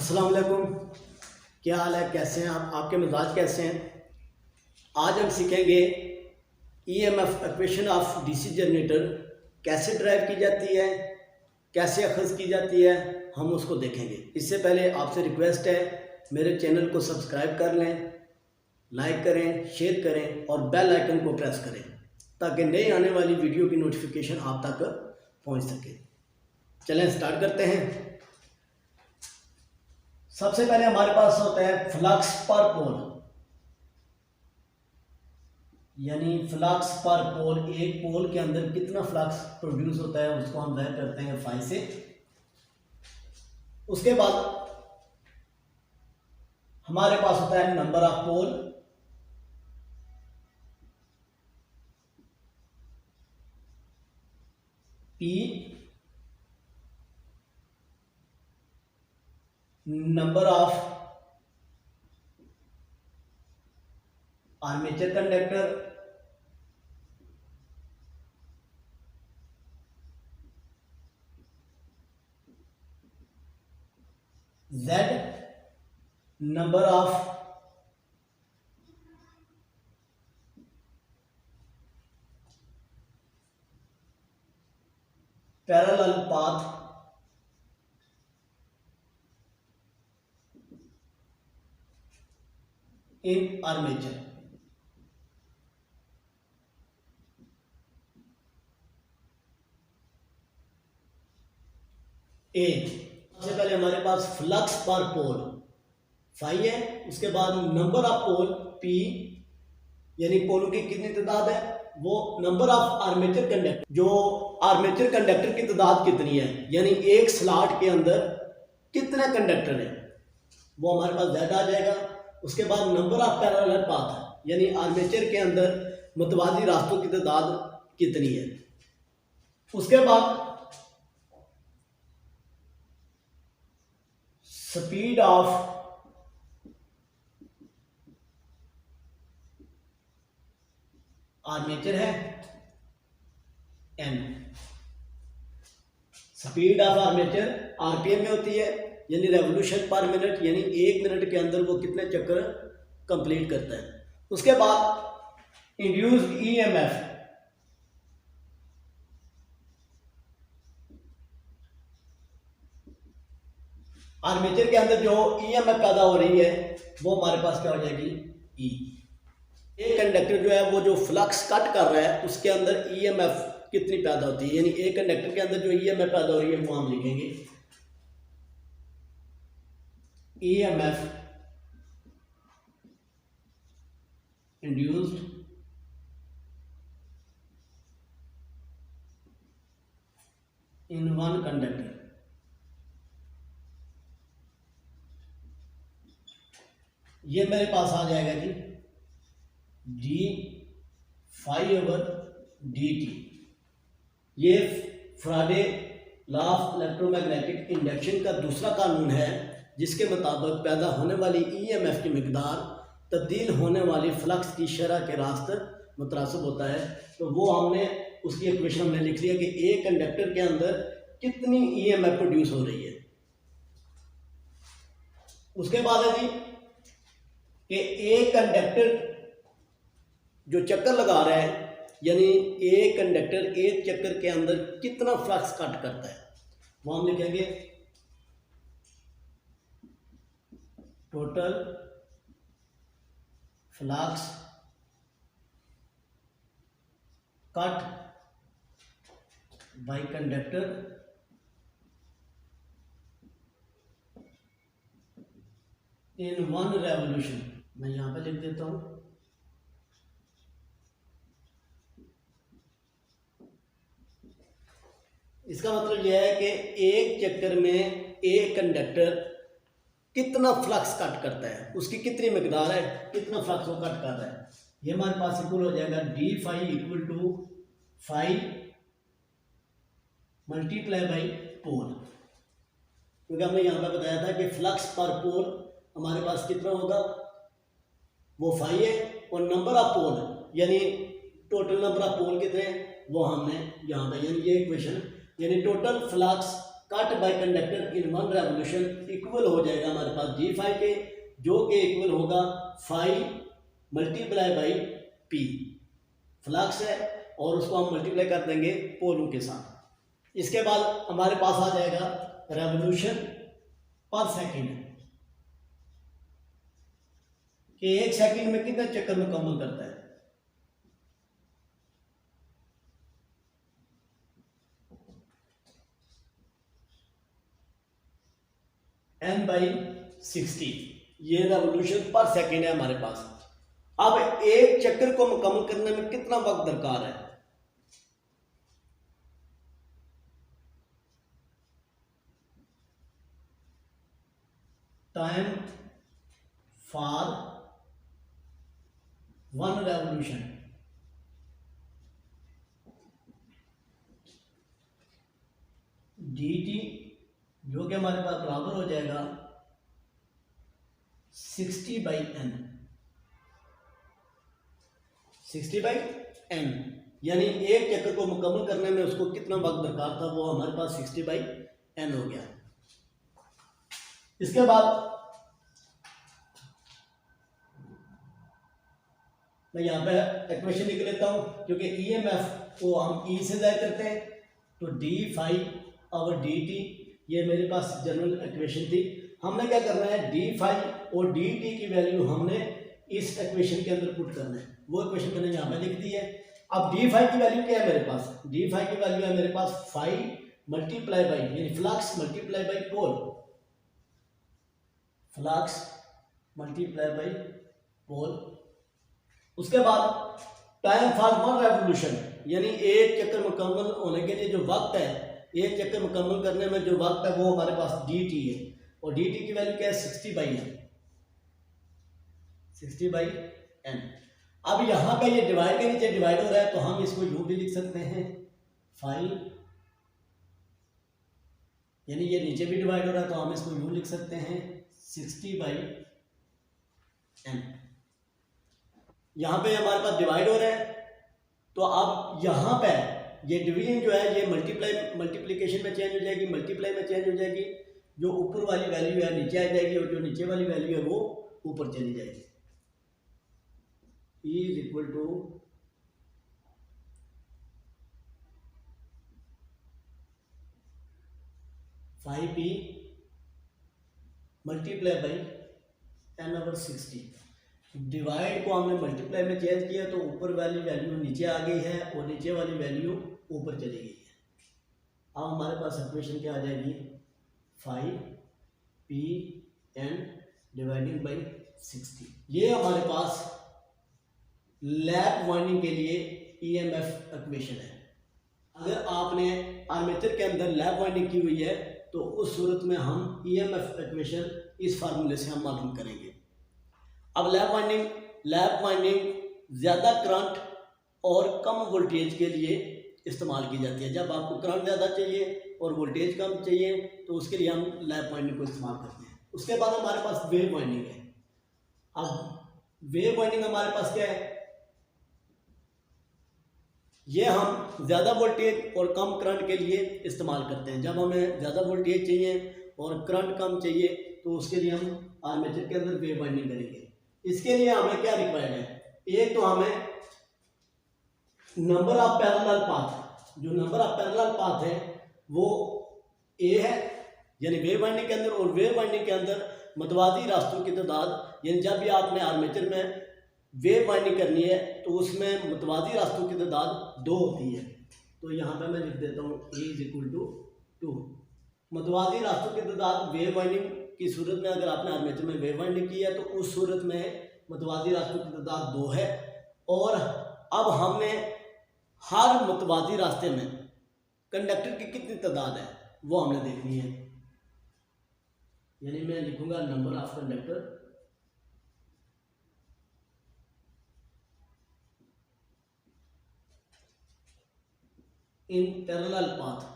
अस्सलाम वालेकुम। क्या हाल है, कैसे हैं आप? आपके मिजाज कैसे हैं? आज हम सीखेंगे EMF equation of DC generator कैसे ड्राइव की जाती है, कैसे अखज़ की जाती है, हम उसको देखेंगे। इससे पहले आपसे रिक्वेस्ट है, मेरे चैनल को सब्सक्राइब कर लें, लाइक करें, शेयर करें और बेल आइकन को प्रेस करें ताकि नई आने वाली वीडियो की नोटिफिकेशन आप तक पहुंच सके। चलें स्टार्ट करते हैं। सबसे पहले हमारे पास होता है फ्लक्स पर पोल, यानी फ्लक्स पर पोल, एक पोल के अंदर कितना फ्लक्स प्रोड्यूस होता है उसको हम ज़ाहिर करते हैं फाई से। उसके बाद हमारे पास होता है number of pole, P, number of armature conductor, Z, number of parallel path in armature. A, सबसे पहले हमारे पास फ्लक्स पर पोल फाई है, उसके बाद नंबर ऑफ पोल पी, यानी पोलों की कितनी तादाद है, वो नंबर ऑफ आर्मेचर कंडक्टर, जो आर्मेचर कंडक्टर की तादाद कितनी है, यानी एक स्लॉट के अंदर कितने कंडक्टर है, वो हमारे पास Z आ जाएगा। उसके बाद नंबर ऑफ पैरेलल पाथ, यानी आर्मेचर के अंदर मुतवाज़ी रास्तों की तादाद कितनी है। उसके बाद स्पीड ऑफ आर्मेचर है n, speed of armature RPM में होती है, यानी रेवोल्यूशन पर मिनट, यानी एक मिनट के अंदर वो कितने चक्कर कंप्लीट करता है। उसके बाद इंड्यूस्ड ईएमएफ, आर्मेचर के अंदर जो ईएमएफ पैदा हो रही है वो हमारे पास क्या हो जाएगी, ई। एक कंडक्टर जो है वो जो फ्लक्स कट कर रहा है उसके अंदर ईएमएफ कितनी पैदा होती है, यानी एक कंडक्टर के अंदर जो ईएमएफ पैदा हो रही है वो हम लिखेंगे EMF induced in one conductor. ये मेरे पास आ जाएगा जी d phi over d t. ये Faraday law of electromagnetic induction का दूसरा कानून है, जिसके मुताबिक पैदा होने वाली ईएमएफ की मिकदार तब्दील होने वाली फ्लक्स की शरह के रास्ते मुतनासिब होता है। तो वो हमने उसकी इक्वेशन हमने लिख लिया कि एक कंडक्टर के अंदर कितनी ईएमएफ प्रोड्यूस हो रही है। उसके बाद है जी कि एक कंडक्टर जो चक्कर लगा रहा है, यानी एक कंडक्टर एक चक्कर के अंदर कितना फ्लक्स कट करता है, वो हम लिखेंगे total flux cut by conductor in one revolution. मैं यहां पे लिख देता हूं इसका मतलब यह है कि एक चक्कर में एक कंडक्टर कितना फ्लक्स कट करता है, उसकी कितनी मिकदार है, कितना फ्लक्स वो कट कर रहा है। ये हमारे पास इक्वल हो जाएगा d phi equal to phi multiply by pole, क्योंकि हमने यहाँ पे बताया था कि फ्लक्स पर पोल हमारे पास कितना होगा, वो फाई है, और नंबर ऑफ पोल यानी टोटल नंबर ऑफ पोल कितने हैं वो हमने यहाँ पे, यानी ये इक्वेशन, यानी total flux cut by conductor in one revolution equal हो जाएगा हमारे पास d5 के, जो कि इक्वल होगा phi multiply by p. Flux है और उसको हम मल्टीप्लाई कर देंगे पोलों के साथ। इसके बाद हमारे पास आ जाएगा रेवोल्यूशन पर सेकंड, कि एक सेकंड में कितने चक्कर मुकम्मल करता है। n बाई 60 ये रेवोल्यूशन पर सेकंड है हमारे पास। अब एक चक्कर को मुकम्मल करने में कितना वक्त दरकार है? Time for one revolution dt, जो कि हमारे पास बराबर हो जाएगा 60 बाई n, 60 बाई n, यानी एक चक्कर को मुकम्मल करने में उसको कितना वक्त दरकार था, वो हमारे पास 60 बाई n हो गया। इसके बाद मैं यहाँ पे इक्वेशन लिख लेता हूँ, क्योंकि ईएमएफ को हम ई से जाहिर करते हैं, तो डी फाई और डी टी ये मेरे पास जनरल इक्वेशन थी। हमने क्या करना है, डी फाई और डी टी की वैल्यू हमने इस इक्वेशन के अंदर पुट करना है। वो इक्वेशन मैंने यहाँ पे लिख दी है। अब डी फाई की वैल्यू क्या है मेरे पास? डी फाई की वैल्यू है मेरे पास फाई मल्टीप्लाई बाई, यानी flux multiply by pole, flux multiply by pole. उसके बाद टाइम फॉर वन रेवोल्यूशन, यानी एक चक्कर मुकम्मल होने के लिए जो वक्त है, एक चक्कर मुकम्मल करने में जो वक्त है वो हमारे पास डी टी है, और डी टी की वैल्यू क्या है? 60 बाई एन, 60 बाई एन। अब यहाँ पे ये डिवाइड के नीचे डिवाइड हो रहा है, तो हम इसको यूं भी लिख सकते हैं फाई, यानी ये नीचे भी डिवाइड हो रहा है तो हम इसको यूं लिख सकते हैं 60 बाई एन। यहाँ पे हमारे पास डिवाइड हो रहा है, तो अब यहाँ पे ये डिवीजन जो है ये मल्टीप्लिकेशन में चेंज हो जाएगी, मल्टीप्लाई में चेंज हो जाएगी। जो ऊपर वाली वैल्यू है नीचे आ जाएगी, और जो नीचे वाली वैल्यू है वो ऊपर चली जाएगी। E is equal to five p multiply by n over 60। Divide को हमने मल्टीप्लाई में चेंज किया, तो ऊपर वाली वैल्यू नीचे आ गई है और नीचे वाली वैल्यू ऊपर चली गई है। अब हमारे पास इक्वेशन क्या आ जाएगी? Five p n dividing by 60। ये हमारे पास लैप वाइंडिंग के लिए ईएमएफ इक्वेशन है। अगर आपने आर्मेचर के अंदर लैप वाइंडिंग की हुई है, तो उस सूरत में हम ईएमएफ इक्वेशन इस फार्मूले से हम मालूम करेंगे। अब लैप वाइंडिंग ज़्यादा करंट और कम वोल्टेज के लिए इस्तेमाल की जाती है। जब आपको करंट ज़्यादा चाहिए और वोल्टेज कम चाहिए, तो उसके लिए हम लैप वाइंडिंग को इस्तेमाल करते हैं। उसके बाद हमारे पास वेव वाइंडिंग है। अब वेव वाइंडिंग हमारे पास क्या है? ये हम ज़्यादा वोल्टेज और कम करंट के लिए इस्तेमाल करते हैं। जब हमें ज़्यादा वोल्टेज चाहिए और करंट कम चाहिए, तो उसके लिए हम आर्मेचर के अंदर वेव वाइंडिंग करेंगे। इसके लिए हमें क्या रिक्वायर्ड है? एक तो हमें नंबर ऑफ पैरेलल पाथ, जो नंबर ऑफ पैरेलल पाथ है वो ए है, यानी वेव वाइंडिंग के अंदर, और वेव वाइंडिंग के अंदर मतवादी रास्तों की तादाद, यानी जब भी आपने आर्मेचर में वेव वाइंडिंग करनी है तो उसमें मतवादी रास्तों की तादाद 2 होती है। तो यहाँ पे मैं लिख देता हूँ ए इज इक्वल टू 2। मतवादी रास्तों की तादाद वेव वाइंडिंग की सूरत में, अगर आपने आर्मेचर में वेव वाइंडिंग की है तो उस सूरत में मतवादी रास्तों की तादाद 2 है। और अब हमने हर मतवादी रास्ते में कंडक्टर की कितनी तादाद है वो हमने देखनी है। यानी मैं लिखूंगा number of conductor in parallel path.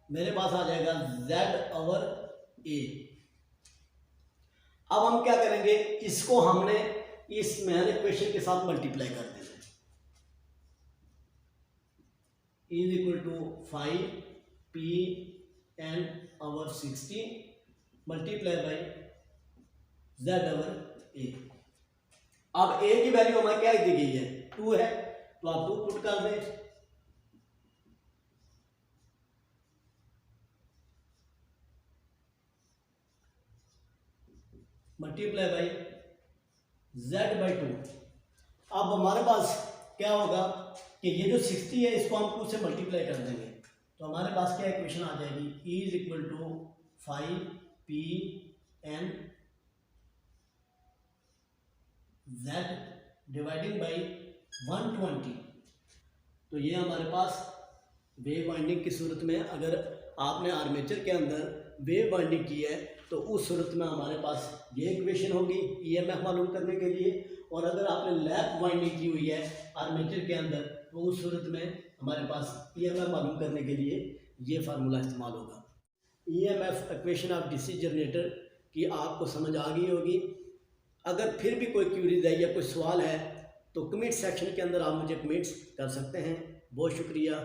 मेरे पास आ जाएगा Z ओवर A। अब हम क्या करेंगे, इसको हमने इस मैंने इक्वेशन के साथ मल्टीप्लाई कर देना is equal to 5p(n/60) multiply by z/a। अब a की वैल्यू हमारी क्या दी गई है 2 है, तो आप 2 पुट कर दें, मल्टीप्लाई बाई z/2। अब हमारे पास क्या होगा कि ये जो 60 है इसको हम 2 से मल्टीप्लाई कर देंगे, तो हमारे पास क्या इक्वेशन आ जाएगी is equal to 5p(n)z dividing by 120। तो ये हमारे पास वेव वाइंडिंग की सूरत में, अगर आपने आर्मेचर के अंदर वेव वाइंडिंग की है तो उस सूरत में हमारे पास ये इक्वेशन होगी ईएमएफ मालूम करने के लिए, और अगर आपने लैप वाइंडिंग की हुई है आर्मेचर के अंदर तो उस सूरत में हमारे पास ईएमएफ मालूम करने के लिए ये फार्मूला इस्तेमाल होगा। EMF equation of DC generator की आपको समझ आ गई होगी। अगर फिर भी कोई क्यूरीज है या कोई सवाल है तो कमेंट सेक्शन के अंदर आप मुझे कमेंट्स कर सकते हैं। बहुत शुक्रिया।